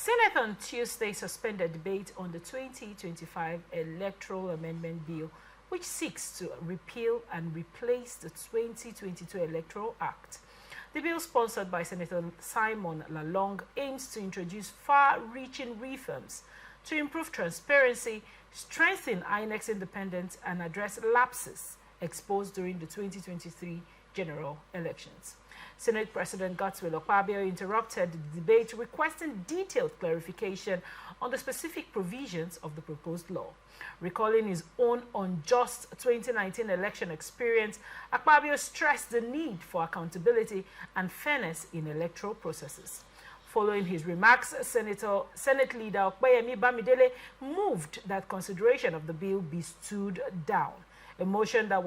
Senate on Tuesday suspended debate on the 2025 Electoral Amendment Bill, which seeks to repeal and replace the 2022 Electoral Act. The bill, sponsored by Senator Simon Lalong, aims to introduce far-reaching reforms to improve transparency, strengthen INEC's independence, and address lapses exposed during the 2023 general elections. Senate President Godswill Akpabio interrupted the debate, requesting detailed clarification on the specific provisions of the proposed law. Recalling his own unjust 2019 election experience, Akpabio stressed the need for accountability and fairness in electoral processes. Following his remarks, Senate Leader Okpeyemi Bamidele moved that consideration of the bill be stood down, a motion that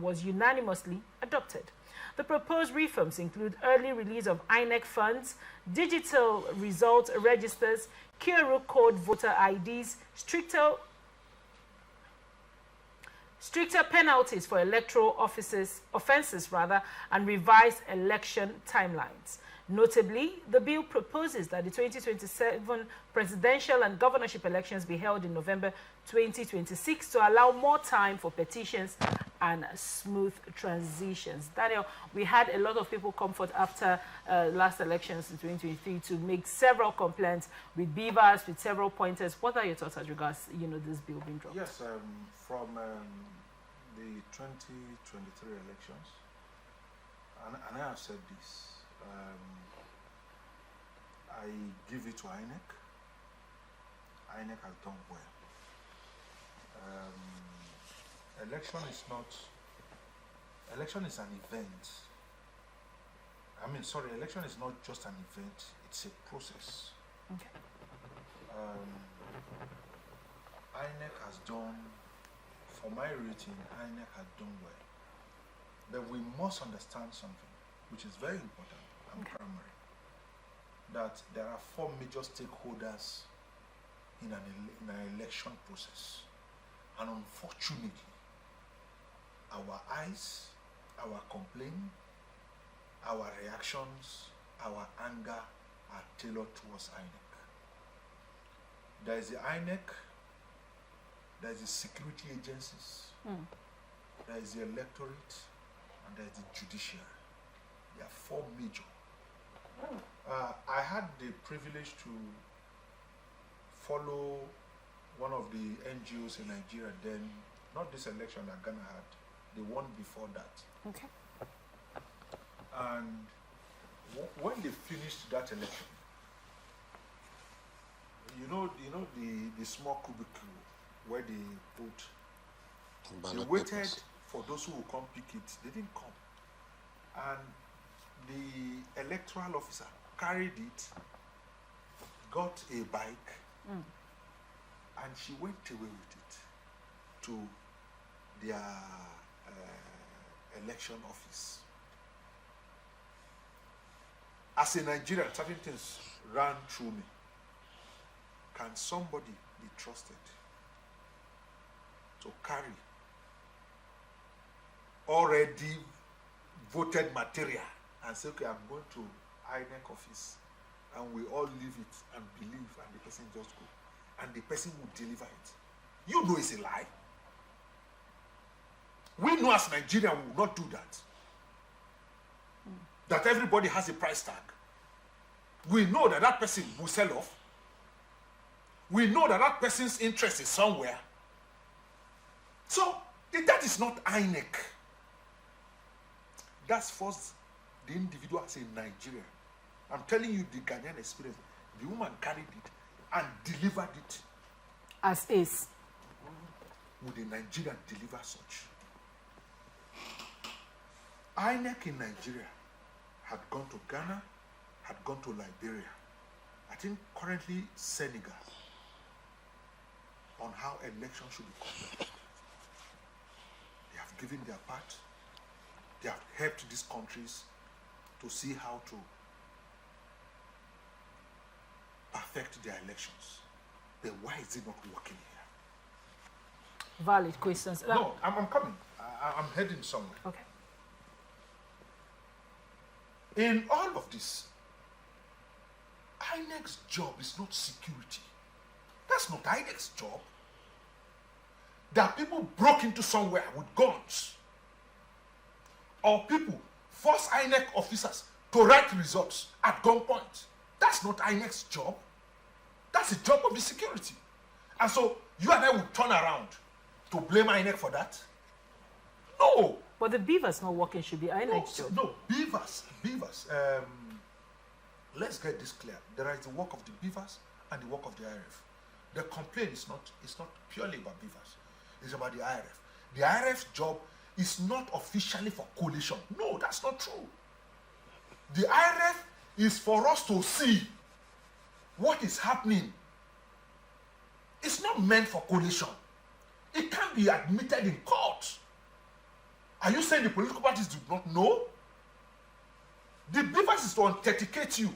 was unanimously adopted. The proposed reforms include early release of INEC funds, digital result registers, QR code voter IDs, stricter penalties for electoral offenses, and revised election timelines. Notably, the bill proposes that the 2027 presidential and governorship elections be held in November 2026 to allow more time for petitions and smooth transitions. Daniel, we had a lot of people come forth after last elections in 2023 to make several complaints with beavers, with several pointers. What are your thoughts as regards, this bill being dropped? Yes, from the 2023 elections, and I have said this, I give it to INEC. INEC has done well. Election is an event. Election is not just an event, it's a process. Okay. INEC has done, for my rating, INEC has done well. But we must understand something, which is very important and primary, that there are four major stakeholders in an election process. And unfortunately, our eyes, our complaint, our reactions, our anger are tailored towards INEC. There is the INEC, there is the security agencies, there is the electorate, and there is the judiciary. There are four major. I had the privilege to follow one of the NGOs in Nigeria then, not this election that Ghana had, the one before that. Okay. And when they finished that election, the small cubicle where they put, they waited for those who would come pick it. They didn't come. And the electoral officer carried it, got a bike, and she went away with it to their election office. As a Nigerian, certain things ran through me. Can somebody be trusted to carry already voted material and say, okay, I'm going to INEC office, and we all leave it and believe, and the person just go, and the person will deliver it? You know it's a lie. We know as Nigerians we will not do that. That everybody has a price tag. We know that that person will sell off. We know that that person's interest is somewhere. So that is not INEC. That's first the individual as a Nigerian. I'm telling you the Ghanaian experience. The woman carried it and delivered it. As is. Would a Nigerian deliver such? INEC in Nigeria had gone to Ghana, had gone to Liberia. I think currently Senegal, on how elections should be conducted. They have given their part. They have helped these countries to see how to perfect their elections. But why is it not working here? Valid questions. No, I'm coming. I'm heading somewhere. Okay. In all of this, INEC's job is not security. That's not INEC's job. That people broke into somewhere with guns, or people force INEC officers to write results at gunpoint. That's not INEC's job. That's the job of the security. And so you and I would turn around to blame INEC for that? No. But the beavers not working should be INEC's job. No, beavers. Let's get this clear. There is the work of the beavers and the work of the IRF. The complaint is not purely about beavers. It's about the IRF. The IRF's job is not officially for coalition. No, that's not true. The IRF is for us to see what is happening. It's not meant for coalition. It can't be admitted in court. Are you saying the political parties do not know? The beavers is to authenticate you.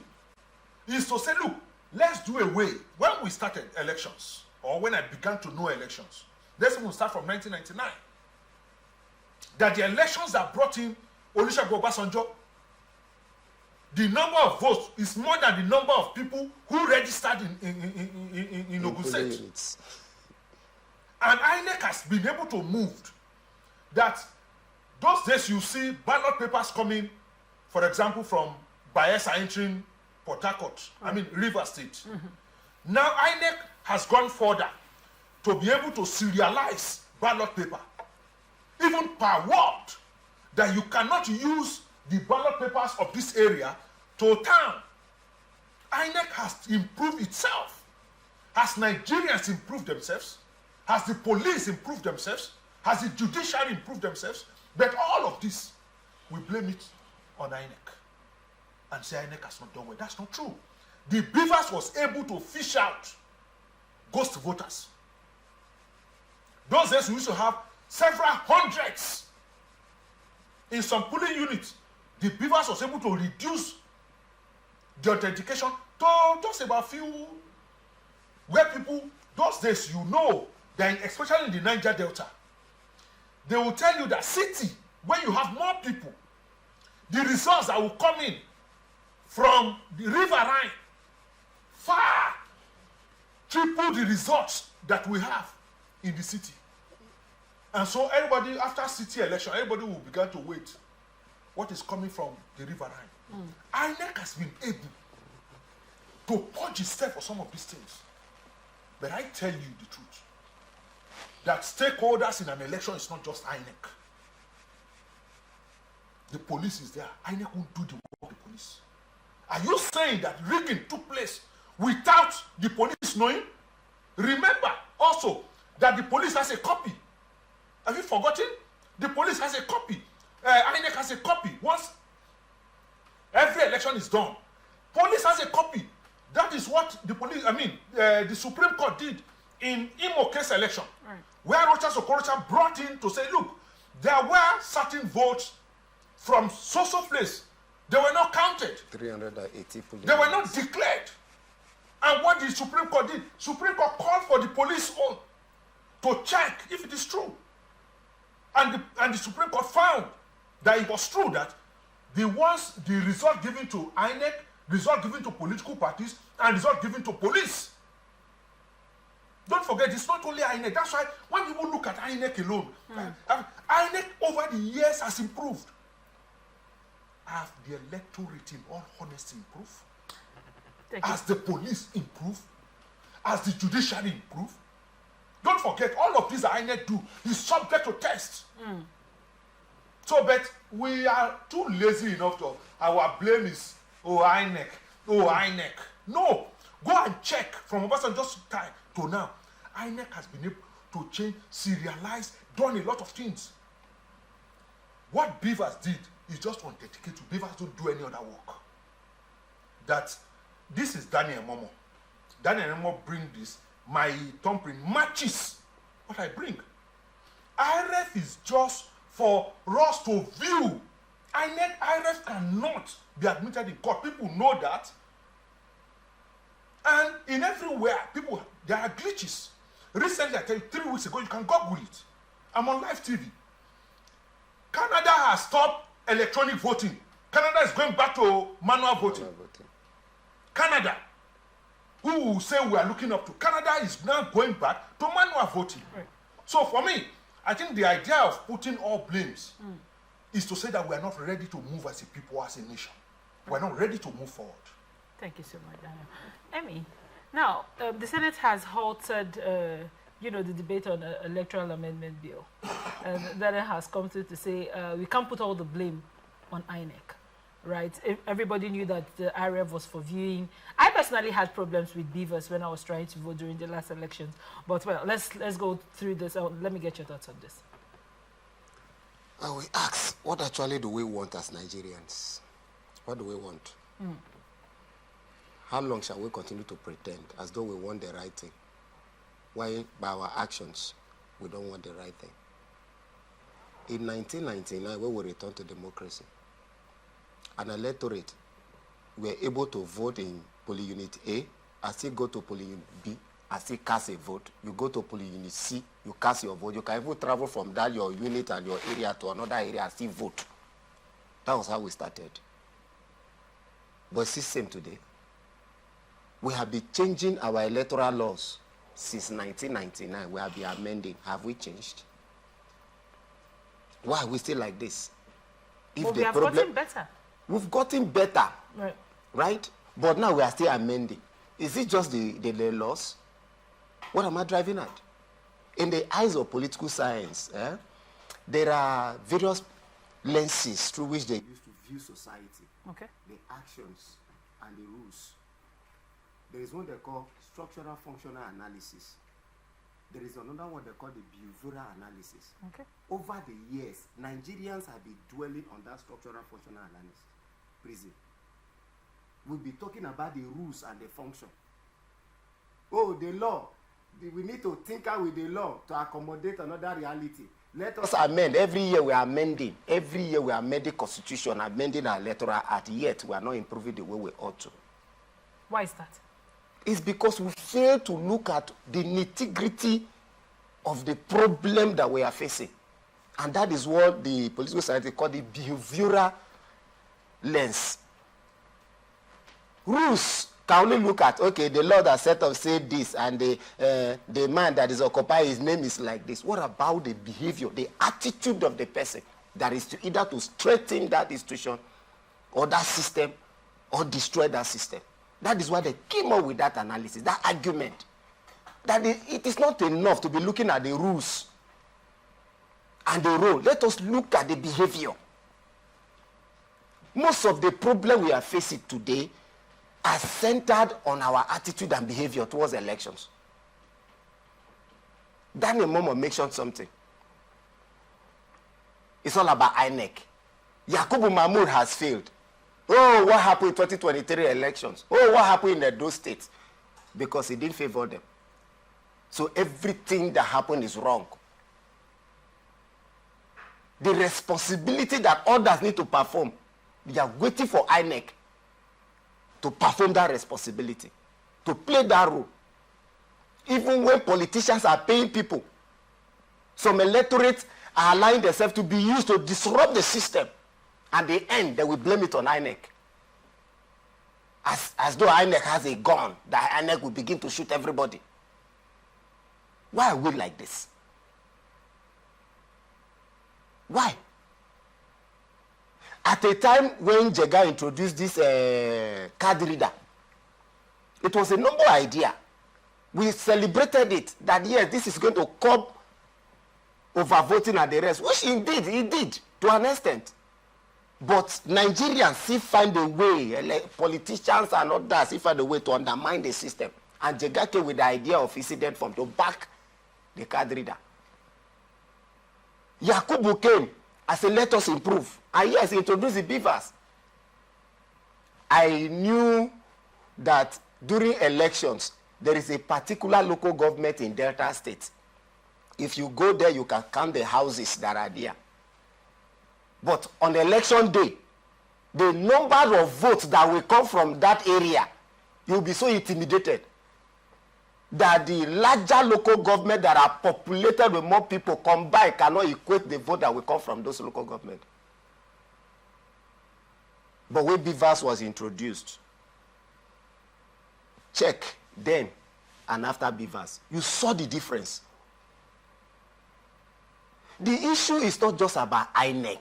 Is to say, look, let's do away. When we started elections, or when I began to know elections, let's even start from 1999, that the elections that brought in Olusegun Obasanjo, the number of votes is more than the number of people who registered in Ogun State. And INEC has been able to move that. Those days you see ballot papers coming, for example, from Bayelsa entering Port Harcourt, River State. Now INEC has gone further to be able to serialize ballot paper, even per ward, that you cannot use the ballot papers of this area to town. INEC has improved itself. Has Nigerians improved themselves? Has the police improved themselves? Has the judiciary improved themselves? But all of this, we blame it on INEC and say INEC has not done well. That's not true. The beavers was able to fish out ghost voters. Those days we used to have several hundreds in some polling units. The beavers was able to reduce the authentication to just about few, where people, those days that especially in the Niger Delta, they will tell you that city, when you have more people, the results that will come in from the riverine far triple the results that we have in the city. And so everybody, after city election, everybody will begin to wait what is coming from the riverine. INEC has been able to purge itself for some of these things. But I tell you the truth, that stakeholders in an election is not just INEC. The police is there. INEC won't do the work of the police. Are you saying that rigging took place without the police knowing? Remember also that the police has a copy. Have you forgotten? The police has a copy. INEC has a copy. Once every election is done, police has a copy. That is what the police, the Supreme Court did in Imo case election, right, where Rochas Okorocha brought in to say, look, there were certain votes from social place. They were not counted. 380 police. They were not declared. And what the Supreme Court did, Supreme Court called for the police on to check if it is true. And the Supreme Court found that it was true, that the result given to INEC, result given to political parties, and result given to police. Don't forget, it's not only INEC. That's why when people look at INEC alone, INEC over the years has improved. Have the electorate, in all honesty, improved? As the police improve? As the judiciary improve? Don't forget, all of these that INEC do is subject to test. So, but we are too lazy enough to, our blame is, INEC. No, go and check from Obasanjo's time to now. INEC has been able to change, serialize, done a lot of things. What Beavers did is just to authenticate to Beavers don't do any other work. That this is Daniel Momo. Daniel Momo bring this. My thumbprint matches what I bring. IRF is just for us to view. IRF cannot be admitted in court. People know that. And in everywhere, there are glitches. Recently, I tell you, 3 weeks ago, you can Google it. I'm on live TV. Canada has stopped electronic voting. Canada is going back to manual voting. Canada. who will say we are looking up to. Canada is now going back to manual voting. Right. So for me, I think the idea of putting all blames is to say that we are not ready to move as a people, as a nation. We are not ready to move forward. Thank you so much, Daniel. Emmy, now the Senate has halted, the debate on the Electoral Amendment Bill. And Daniel has come to say we can't put all the blame on INEC, right? Everybody knew that the IREV was for viewing. I personally had problems with beavers when I was trying to vote during the last elections. But well, let's go through this. Let me get your thoughts on this. We ask, what actually do we want as Nigerians? What do we want? How long shall we continue to pretend as though we want the right thing? Why, by our actions, we don't want the right thing? In 1999, when we returned to democracy, an electorate were able to vote in polling unit A, and still go to polling unit B, and still cast a vote. You go to polling unit C, you cast your vote. You can even travel from that your unit and your area to another area and still vote. That was how we started. But it's the same today. We have been changing our electoral laws since 1999. We have been amending. Have we changed? Why are we still like this? But we have gotten better. We've gotten better, right? But now we are still amending. Is it just the laws? What am I driving at? In the eyes of political science, there are various lenses through which they used to view society. Okay. The actions and the rules. There is one they call structural functional analysis. There is another one they call the behavioral analysis. Okay. Over the years, Nigerians have been dwelling on that structural functional analysis. Prison. We'll be talking about the rules and the function. Oh, the law. We need to tinker with the law to accommodate another reality. Let us amend. Every year we are amending. Every year we are amending Constitution, amending our Electoral Act. Yet we are not improving the way we ought to. Why is that? It's because we fail to look at the nitty-gritty of the problem that we are facing. And that is what the political scientists call the behavioral lens. Rules can only look at, okay, the law that set up said this, and the man that is occupied, his name is like this. What about the behavior, the attitude of the person that is either to strengthen that institution or that system or destroy that system? That is why they came up with that analysis, that argument, that it is not enough to be looking at the rules and the role. Let us look at the behavior. Most of the problem we are facing today are centered on our attitude and behavior towards elections. Daniel Momo mentioned something. It's all about INEC. Yakubu Mahmoud has failed. Oh, what happened in 2023 elections? Oh, what happened in those states? Because he didn't favor them. So everything that happened is wrong. The responsibility that others need to perform, they are waiting for INEC to perform that responsibility, to play that role. Even when politicians are paying people, some electorates are allowing themselves to be used to disrupt the system. At the end, they will blame it on INEC. As though INEC has a gun, that INEC will begin to shoot everybody. Why are we like this? Why? At a time when Jega introduced this card reader, it was a noble idea. We celebrated it, that yes, this is going to curb overvoting and the rest, which indeed it did to an extent. But Nigerians still find a way, like politicians and others still find a way to undermine the system. And Jega came with the idea of incident form to back the card reader. Yakubu came and said, let us improve. And yes, he introduced the beavers. I knew that during elections, there is a particular local government in Delta State. If you go there, you can count the houses that are there. But on election day, the number of votes that will come from that area, you'll be so intimidated that the larger local government that are populated with more people combined cannot equate the vote that will come from those local government. But when Beavers was introduced, check then and after Beavers. You saw the difference. The issue is not just about INEC.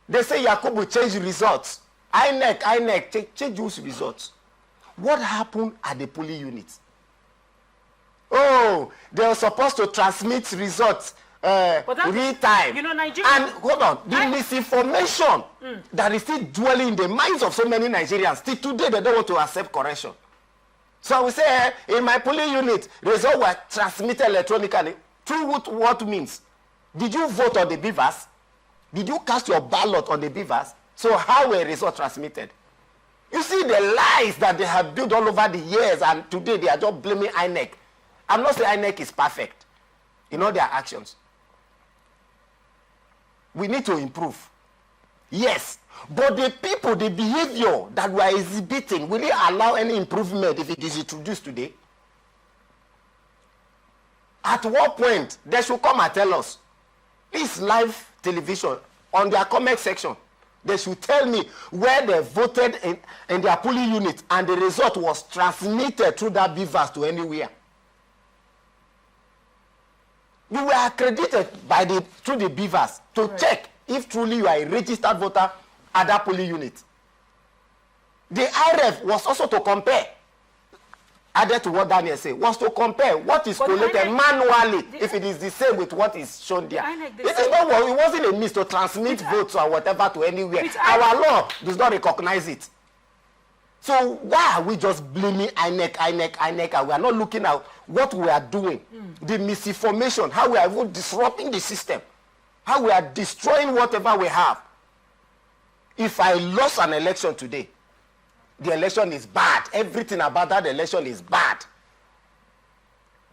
They say Yakubu change results. INEC, change those results. What happened at the polling units? Oh, they were supposed to transmit results real time. You know, Nigeria. And hold on, the misinformation that is still dwelling in the minds of so many Nigerians. Till today, they don't want to accept correction. So I will say, in my polling unit, results were transmitted electronically. Through what means? Did you vote on the Beavers? Did you cast your ballot on the Beavers? So how were results transmitted? You see the lies that they have built all over the years, and today they are just blaming INEC. I'm not saying INEC is perfect in all their actions. We need to improve. Yes. But the people, the behavior that we are exhibiting, will it allow any improvement if it is introduced today? At what point they should come and tell us? This live television, on their comment section, they should tell me where they voted in their polling unit and the result was transmitted through that Beavers to anywhere. You were accredited through the Beavers to check if truly you are a registered voter at that polling unit. The IRF was also to compare, added to what Daniel said, was to compare what is collated manually if it is the same with what is shown there. It is not what, it wasn't a means to transmit votes or whatever to anywhere. Our law does not recognize it. So why are we just blaming INEC, and we are not looking at what we are doing, the misinformation, how we are even disrupting the system, how we are destroying whatever we have. If I lost an election today, the election is bad. Everything about that election is bad.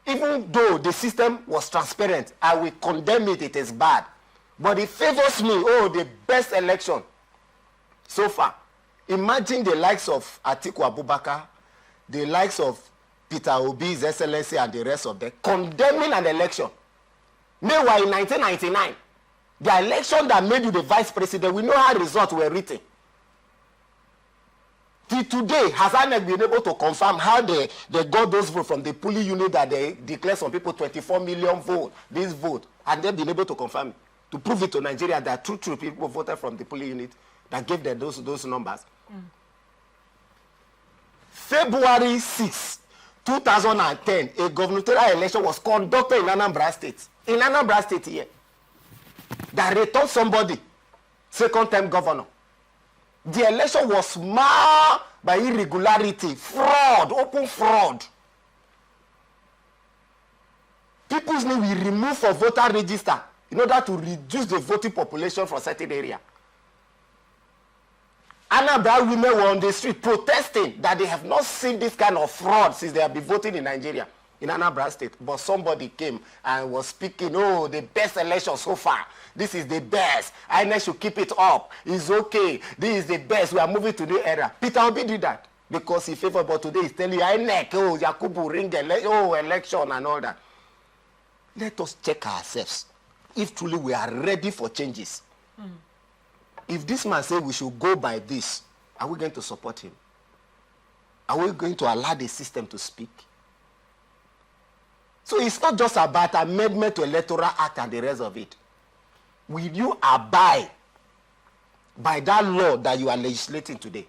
Even though the system was transparent, I will condemn it, it is bad. But it favors me, the best election so far. Imagine the likes of Atiku Abubakar, the likes of Peter Obi, His Excellency, and the rest of them condemning an election. Meanwhile, in 1999, the election that made you the vice president, we know how results were written. Till today, has INEC been able to confirm how they got those votes from the polling unit that they declared some people 24 million vote, this vote, and they've been able to confirm it, to prove it to Nigeria that true people voted from the polling unit that gave them those numbers. February 6, 2010, a gubernatorial election was conducted in Anambra State. In Anambra State here. That returned somebody, second-time governor. The election was marred by irregularity, fraud, open fraud. People's name will remove from voter register in order to reduce the voting population from certain area. Anambra women were on the street protesting that they have not seen this kind of fraud since they have been voting in Nigeria, in Anambra State. But somebody came and was speaking, the best election so far. This is the best. INEC should keep it up. It's okay. This is the best. We are moving to the era. Peter Obi did that because he favored, but today he's telling you, INEC, Yakubu ring, election and all that. Let us check ourselves if truly we are ready for changes. If this man says we should go by this, are we going to support him? Are we going to allow the system to speak? So it's not just about amendment to Electoral Act and the rest of it. Will you abide by that law that you are legislating today?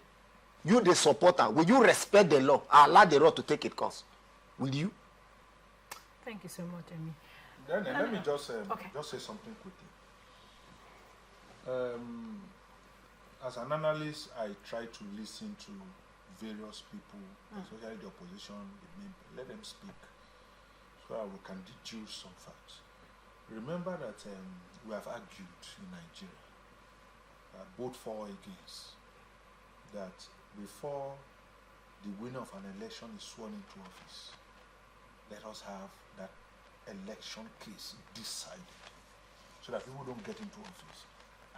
You, the supporter, will you respect the law, allow the law to take its course? Will you? Thank you so much, Amy. Then let me just say something quickly. As an analyst, I try to listen to various people, especially the opposition, let them speak, so that we can deduce some facts. Remember that we have argued in Nigeria, both for or against, that before the winner of an election is sworn into office, let us have that election case decided, so that people don't get into office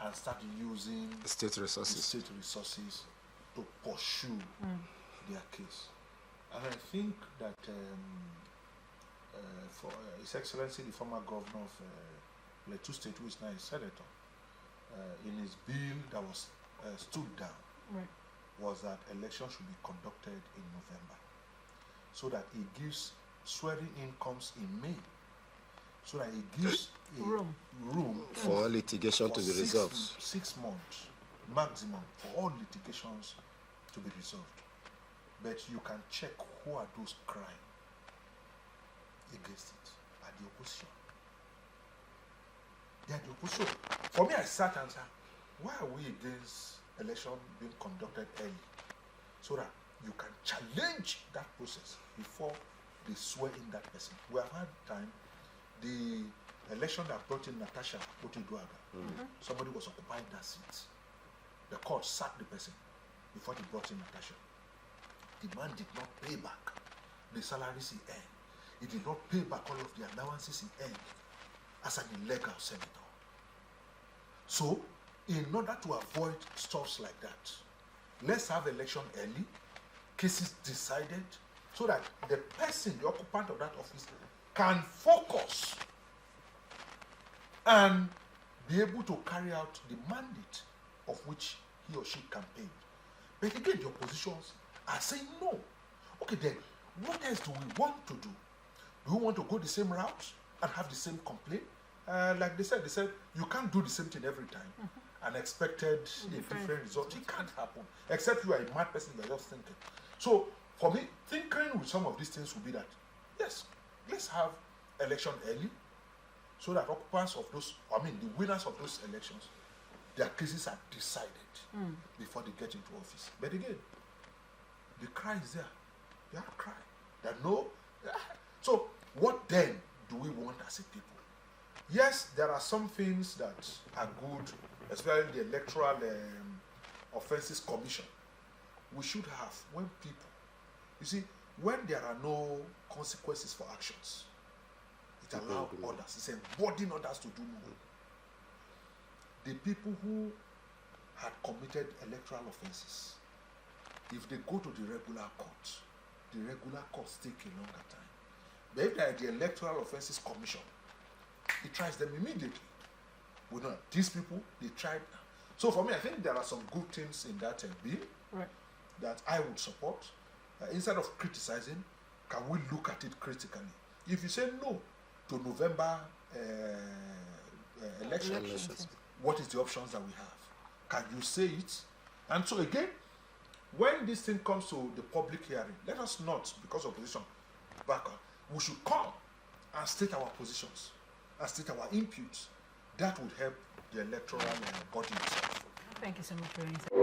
and start using state resources to pursue their case. And I think that for His Excellency, the former governor of Plateau State, who is now a senator, in his bill that was stood down, was that elections should be conducted in November, so that it gives swearing in comes in May, so that it gives room for litigation to be resolved. 6 months maximum for all litigations to be resolved. But you can check who are those crying against it at the opposition. They are the opposition. For me, I sat and said, why are we against election being conducted early? So that you can challenge that process before they swear in that person. We have had time, the election that brought in Natasha Oteduaga, somebody was occupying that seat. The court sacked the person before they brought in Natasha. The man did not pay back the salaries he earned. He did not pay back all of the allowances he earned as an illegal senator. So, in order to avoid stuff like that, let's have election early, cases decided, so that the person, the occupant of that office, can focus and be able to carry out the mandate of which he or she campaigned. But again, the oppositions are saying no. Okay, then, what else do we want to do? Do we want to go the same route and have the same complaint? Like they said you can't do the same thing every time and expected a different result. It can't happen. Except you are a mad person, you are just thinking. So, for me, thinking with some of these things would be that, yes, let's have election early, so that occupants of those, the winners of those elections, their cases are decided before they get into office. But again, the cry is there. They are crying. That no. So what then do we want as a people? Yes, there are some things that are good, especially the Electoral Offences Commission. We should have when people, you see, when there are no consequences for actions, it allows others, it's embodying others to do more. The people who had committed electoral offenses, if they go to the regular courts take a longer time. But if they are the Electoral Offences Commission, it tries them immediately. We know these people, they tried. So for me, I think there are some good things in that bill that I would support. Instead of criticizing, can we look at it critically? If you say no to November elections, what is the options that we have? Can you say it? And so again, when this thing comes to the public hearing, let us not, because of opposition, back up. We should come and state our positions, and state our inputs. That would help the electoral body itself. Thank you so much for your insight.